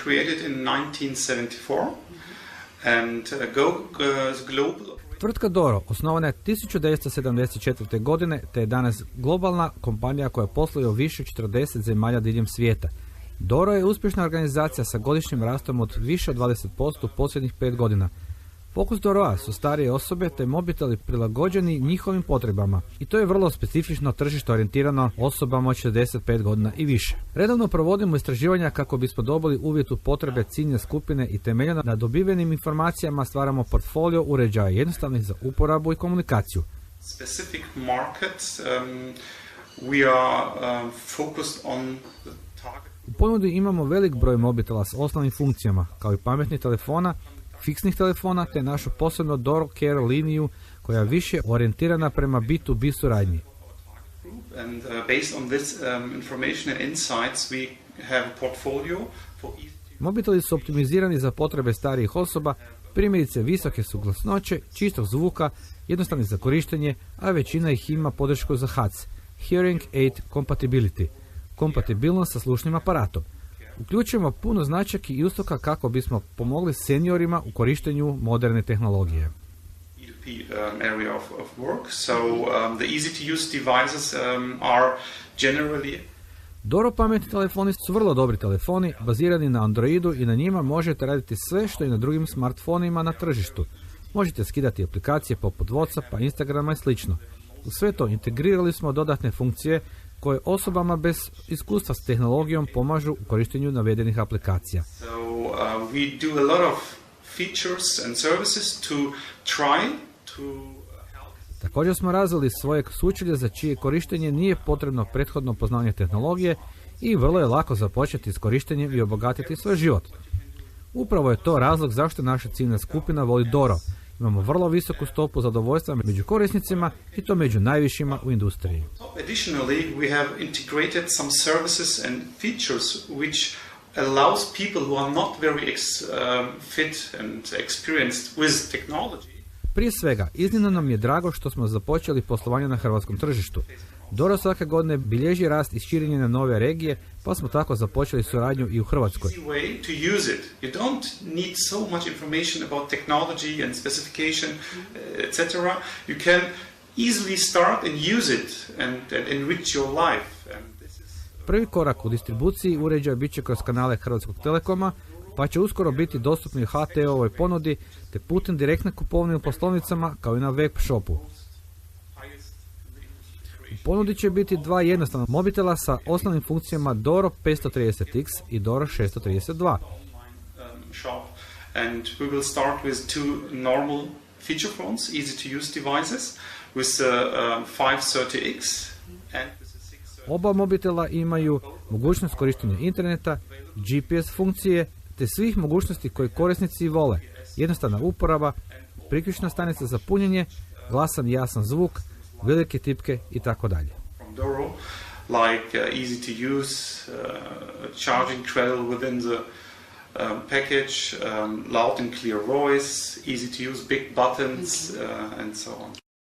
created in 1974 and global. Tvrtka Doro osnovana je 1974. godine te je danas globalna kompanija koja posluje u više od 40 zemalja diljem svijeta. Doro je uspješna organizacija sa godišnjim rastom od više od 20% u posljednjih 5 godina. Fokus Doroa su starije osobe te mobiteli prilagođeni njihovim potrebama i to je vrlo specifično tržište orijentirano osobama od 65 godina i više. Redovno provodimo istraživanja kako bismo dobili uvid u potrebe ciljne skupine i temeljeno na dobivenim informacijama stvaramo portfolio uređaja jednostavnih za uporabu i komunikaciju. Specific markets, we are focused on the target. U ponudi imamo velik broj mobitela s osnovnim funkcijama, kao i pametnih telefona, fiksnih telefona te našu posebno Doro Care liniju koja je više orijentirana prema B2B suradnji. And based on this information and insights we have a portfolio for each. Mobiteli su optimizirani za potrebe starijih osoba, primjerice visoke su glasnoće, čistog zvuka, jednostavni za korištenje, a većina ih ima podršku za HAC, Hearing Aid Compatibility, kompatibilnost sa slušnim aparatom. Uključujemo puno značajki i usluga kako bismo pomogli seniorima u korištenju moderne tehnologije. Area of work, so the easy to use devices are generally. Doro pametni telefoni su vrlo dobri telefoni, bazirani na Androidu i na njima možete raditi sve što i na drugim smartfonima na tržištu. Možete skidati aplikacije poput WhatsAppa, Instagrama i slično. U sve to integrirali smo dodatne funkcije koje osobama bez iskustva s tehnologijom pomažu u korištenju navedenih aplikacija. So we do a lot of features and services to try to help. Također smo razvili svoje sučelje za čije korištenje nije potrebno prethodno poznavanje tehnologije i vrlo je lako započeti s korištenjem i obogatiti svoj život. Upravo je to razlog zašto naša ciljna skupina voli Doro. Imamo vrlo visoku stopu zadovoljstva među korisnicima i to među najvišima u industriji. Additionally, we have integrated some services and features which allows people who are not very fit and experienced with technology. Prije svega, iznimno nam je drago što smo započeli poslovanje na hrvatskom tržištu. Doro svake godine bilježi rast i širenje na nove regije, pa smo tako započeli suradnju i u Hrvatskoj. Prvi korak u distribuciji uređaja bit će kroz kanale Hrvatskog Telekoma, pa će uskoro biti dostupni HT-ovoj ponudi te putem direktne kupovine u poslovnicama kao i na web shopu. U ponudi će biti dva jednostavna mobitela sa osnovnim funkcijama Doro 530X i Doro 632. And we will start with two normal feature phones, easy to use devices, with the 530X and Oba mobitela imaju mogućnost korištenja interneta, GPS funkcije te svih mogućnosti koje korisnici vole. Jednostavna uporaba, priključna stanica za punjenje, glasan i jasan zvuk, velike tipke i tako dalje. Like easy to use, charging cradle within the package, loud and clear voice, easy to use big buttons and so on.